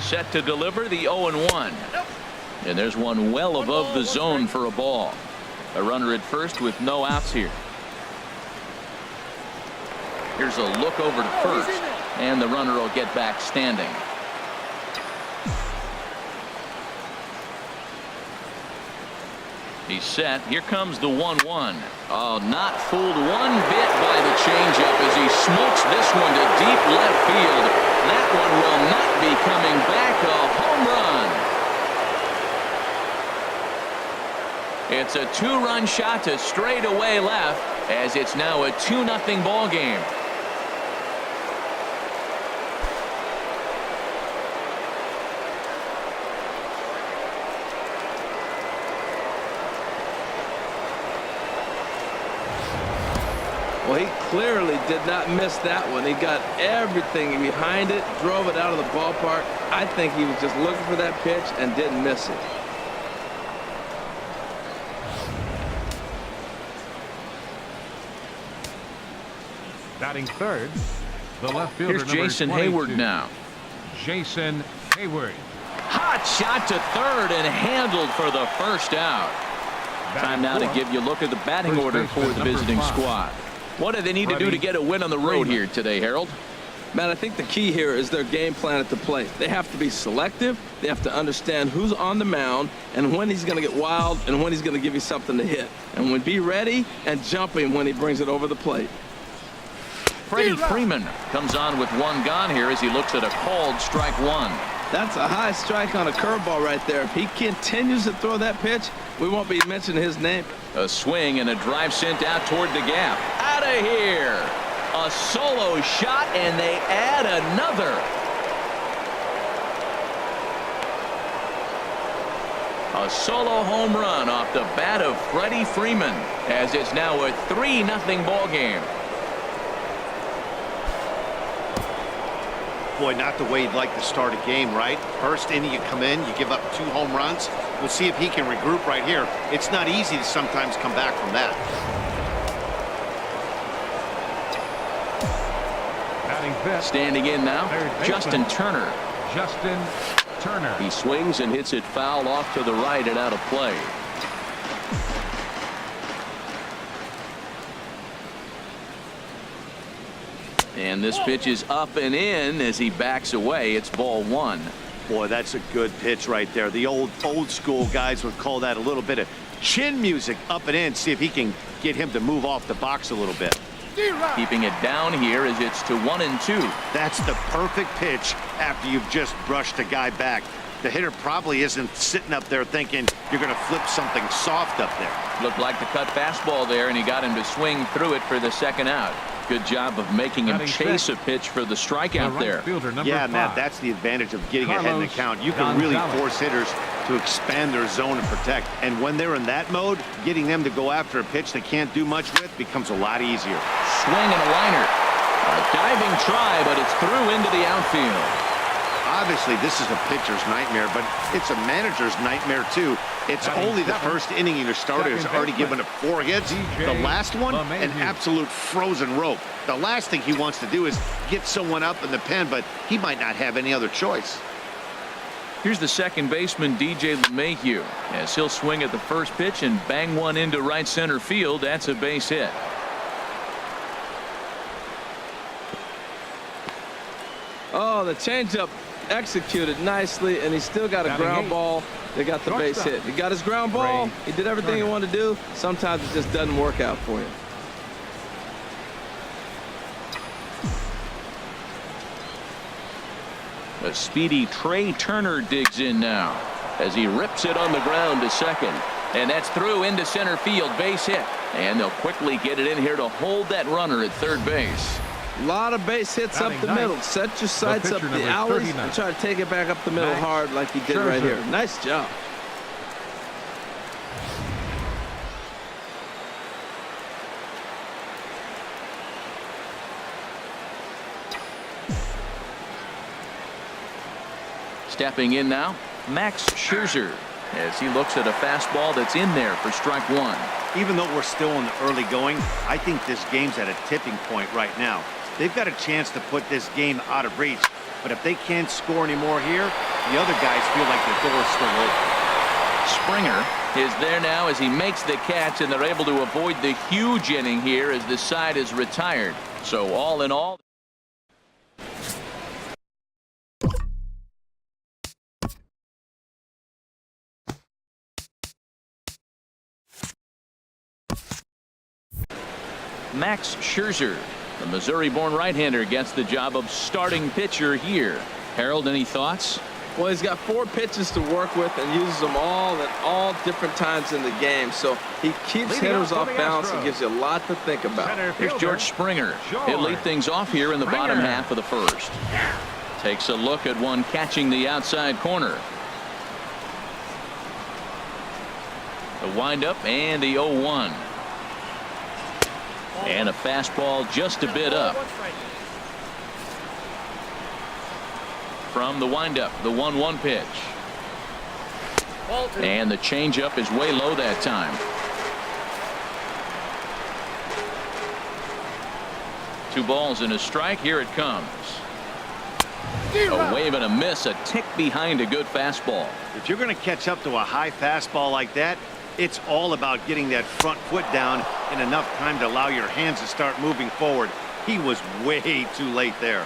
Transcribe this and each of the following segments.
Set to deliver the 0-1. And there's one well above the zone for a ball. A runner at first with no outs here. Here's a look over to first, and the runner will get back standing. He's set. Here comes the 1-1. Oh, not fooled one bit by the changeup as he smokes this one to deep left field. That one will not be coming back. A home run. It's a 2-run shot to straightaway left as it's now a 2-0 ball game. Well, he clearly did not miss that one. He got everything behind it, drove it out of the ballpark. I think he was just looking for that pitch and didn't miss it. Batting third, the left fielder. Here's Jason Hayward now. Jason Hayward. Hot shot to third and handled for the first out. Time now to give you a look at the batting order for the visiting squad. What do they need to do to get a win on the road here today, Harold? Man, I think the key here is their game plan at the plate. They have to be selective. They have to understand who's on the mound and when he's going to get wild and when he's going to give you something to hit. And when be ready and jumping when he brings it over the plate. Freddie Freeman comes on with one gone here as he looks at a called strike one. That's a high strike on a curveball right there. If he continues to throw that pitch, we won't be mentioning his name. A swing and a drive sent out toward the gap. Out of here. A solo shot, and they add another. A solo home run off the bat of Freddie Freeman as it's now a 3-0 ball game. Boy, not the way you'd like to start a game, right? First inning, you come in, you give up 2 home runs. We'll see if he can regroup right here. It's not easy to sometimes come back from that. Batting fifth. Standing in now, Justin Turner. Justin Turner. He swings and hits it foul off to the right and out of play. And this pitch is up and in as he backs away. It's ball 1. Boy, that's a good pitch right there. The old school guys would call that a little bit of chin music up and in. See if he can get him to move off the box a little bit. Keeping it down here as it's to 1-2. That's the perfect pitch after you've just brushed a guy back. The hitter probably isn't sitting up there thinking you're going to flip something soft up there. Looked like the cut fastball there, and he got him to swing through it for the second out. Good job of making him chase a pitch for the strikeout there. Yeah, Matt, that's the advantage of getting ahead in the count. You can really force hitters to expand their zone and protect. And when they're in that mode, getting them to go after a pitch they can't do much with becomes a lot easier. Swing and a liner. A diving try, but it's through into the outfield. Obviously, this is a pitcher's nightmare, but it's a manager's nightmare, too. It's only the first inning, and your starter has already given up 4 hits. The last one, an absolute frozen rope. The last thing he wants to do is get someone up in the pen, but he might not have any other choice. Here's the second baseman, DJ LeMahieu, as he'll swing at the first pitch and bang one into right center field. That's a base hit. Oh, the changeup executed nicely, and he still got a ground ball. They got the base hit. He got his ground ball. He did everything he wanted to do. Sometimes it just doesn't work out for you. A speedy Trey Turner digs in now as he rips it on the ground to second. And that's through into center field. Base hit. And they'll quickly get it in here to hold that runner at third base. A lot of base hits up the middle. Set your sights up the alleys and try to take it back up the middle hard like he did right here. Nice job. Stepping in now, Max Scherzer, as he looks at a fastball that's in there for strike 1. Even though we're still in the early going, I think this game's at a tipping point right now. They've got a chance to put this game out of reach But if they can't score anymore here, the other guys feel like the door is still open. Springer is there now as he makes the catch, and they're able to avoid the huge inning here as the side is retired. So all in all, Max Scherzer, the Missouri-born right-hander, gets the job of starting pitcher here. Harold, any thoughts? Well, he's got 4 pitches to work with and uses them all at all different times in the game. So he keeps hitters off balance and gives you a lot to think about. Here's George Springer. He'll lead things off here in the bottom half of the first. Takes a look at one catching the outside corner. The windup and the 0-1. And a fastball just a bit up. From the windup, the 1-1 pitch. And the changeup is way low that time. 2 balls and a strike. Here it comes. A wave and a miss, a tick behind a good fastball. If you're going to catch up to a high fastball like that, it's all about getting that front foot down in enough time to allow your hands to start moving forward. He was way too late there.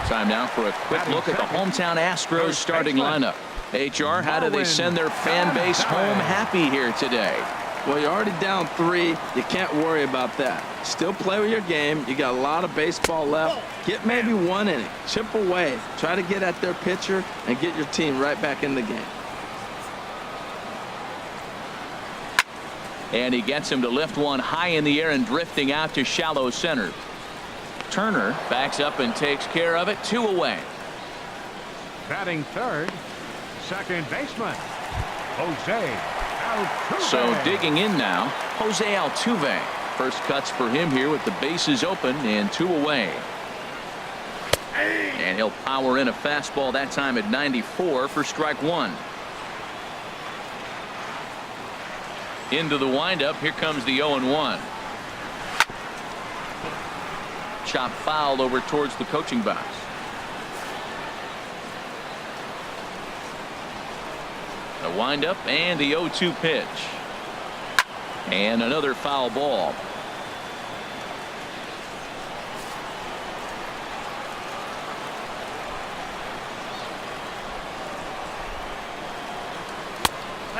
Time now for a quick look at the hometown Astros starting lineup. HR, how do they send their fan base home happy here today? Well, you're already down 3. You can't worry about that. Still play with your game. You got a lot of baseball left. Get maybe 1 inning. Chip away. Try to get at their pitcher and get your team right back in the game. And he gets him to lift one high in the air and drifting out to shallow center. Turner backs up and takes care of it. 2 away. Batting third, second baseman, Jose Altuve. So digging in now, Jose Altuve. First cuts for him here with the bases open and 2 away. And he'll power in a fastball that time at 94 for strike 1. Into the windup. Here comes the 0-1. Chop foul over towards the coaching box. The windup and the 0-2 pitch. And another foul ball.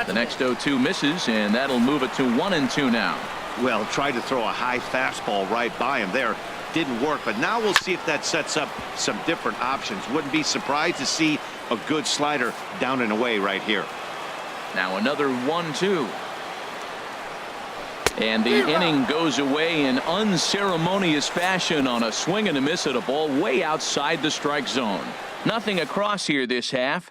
The next 0-2 misses, and that'll move it to 1-2 now. Well, tried to throw a high fastball right by him there. Didn't work, but now we'll see if that sets up some different options. Wouldn't be surprised to see a good slider down and away right here. Now another 1-2. And the inning goes away in unceremonious fashion on a swing and a miss at a ball way outside the strike zone. Nothing across here this half.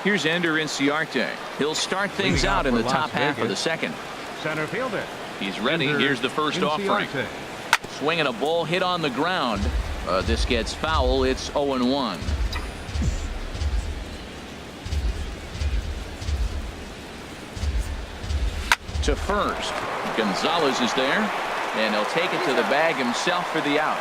Here's Ender Inciarte. He'll start things out in the top half of the second. Center fielder. He's ready. Here's the first offering. Swinging a ball hit on the ground. This gets foul. It's 0-1. To first. Gonzalez is there, and he'll take it to the bag himself for the out.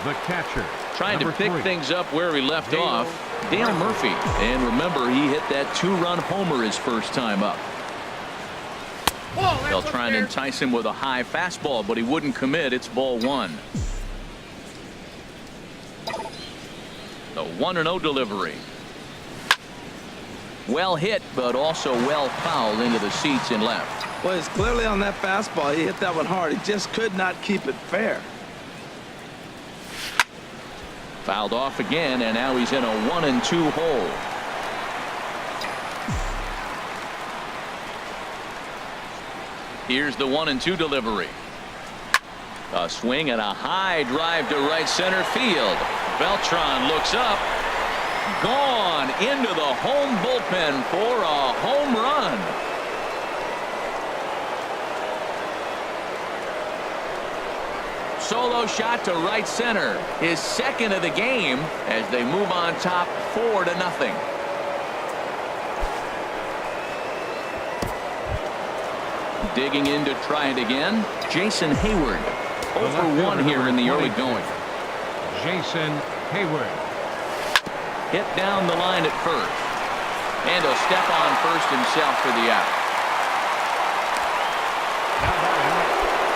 The catcher. Trying to pick things up where he left off, Dale Murphy. And remember, he hit that 2-run homer his first time up. They'll try and entice him with a high fastball, but he wouldn't commit. It's ball 1. The 1-0 delivery. Well hit, but also well fouled into the seats in left. Well, he's clearly on that fastball. He hit that one hard. He just could not keep it fair. Fouled off again, and now he's in a 1-2 hole. Here's the 1-2 delivery. A swing and a high drive to right center field. Beltran looks up. Gone into the home bullpen for a home run. Solo shot to right center. His second of the game as they move on top 4-0. Digging in to try it again. Jason Hayward. 0 for 1 here in the early going. Jason Hayward. Hit down the line at first. And he'll step on first himself for the out. Now batting,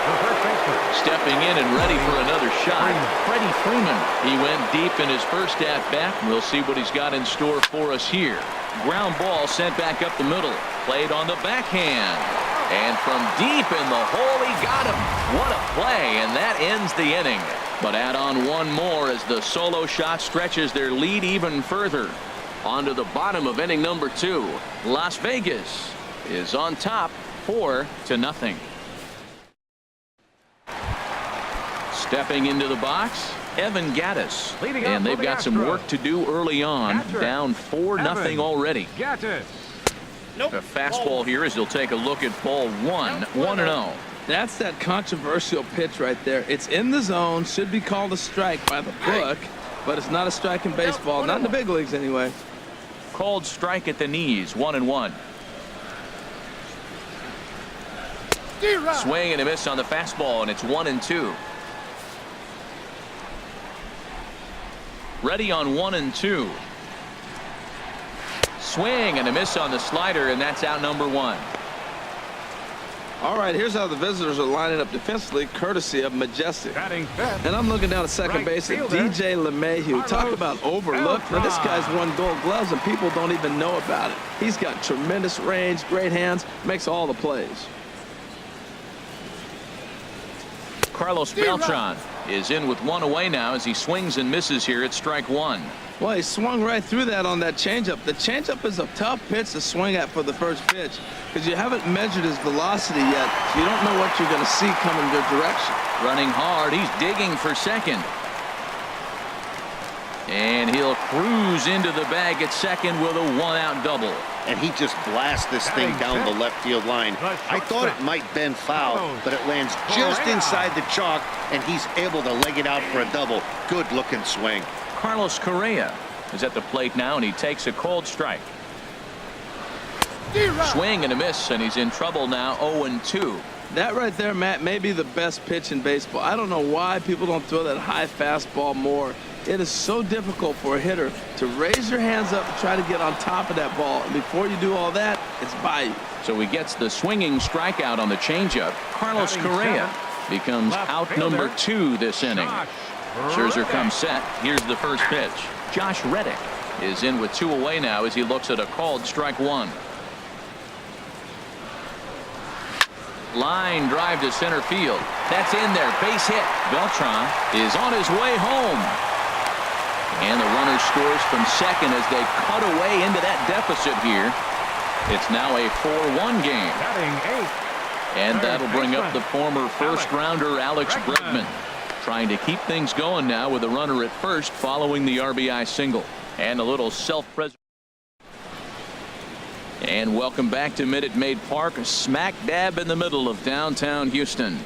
the first baseman. Stepping in and ready for another shot, Freddie Freeman. He went deep in his first at-bat. We'll see what he's got in store for us here. Ground ball sent back up the middle. Played on the backhand. And from deep in the hole, he got him. What a play, and that ends the inning. But add on one more as the solo shot stretches their lead even further. On to the bottom of inning number 2. Las Vegas is on top 4-0. Stepping into the box, Evan Gattis. And they've got some work to do early on. Down 4-0 already. Gattis. The fastball here as he'll take a look at ball 1. 1-0. That's that controversial pitch right there. It's in the zone, should be called a strike by the book, but it's not a strike in baseball, not in the big leagues anyway. Called strike at the knees. 1-1. Swing and a miss on the fastball, and it's 1-2. Ready on 1-2. Swing and a miss on the slider, and that's out number 1. All right, here's how the visitors are lining up defensively, courtesy of Majestic. Batting fifth. And I'm looking down at second base at DJ LeMahieu. Talk about overlooked. Now, this guy's won Gold Gloves, and people don't even know about it. He's got tremendous range, great hands, makes all the plays. Carlos Beltran is in with 1 away now as he swings and misses here at strike 1. Well, he swung right through that on that changeup. The changeup is a tough pitch to swing at for the first pitch because you haven't measured his velocity yet, so you don't know what you're going to see coming your direction. Running hard, he's digging for second. And he'll cruise into the bag at second with a 1-out double. And he just blasts this thing down the left field line. I thought it might bend foul, but it lands just inside the chalk, and he's able to leg it out for a double. Good looking swing. Carlos Correa is at the plate now, and he takes a cold strike. Swing and a miss, and he's in trouble now. 0-2. That right there, Matt, may be the best pitch in baseball. I don't know why people don't throw that high fastball more. It is so difficult for a hitter to raise your hands up and try to get on top of that ball. And before you do all that, it's by you. So he gets the swinging strikeout on the changeup. Carlos Correa becomes out number 2 this inning. Scherzer comes set. Here's the first pitch. Josh Reddick is in with 2 away now as he looks at a called strike 1. Line drive to center field. That's in there. Base hit. Beltran is on his way home. And the runner scores from second as they cut away into that deficit here. It's now a 4-1 game. And that'll bring up the former first-rounder Alex Bregman, trying to keep things going now with a runner at first following the RBI single. And a little self-preservation. And welcome back to Minute Maid Park, smack dab in the middle of downtown Houston.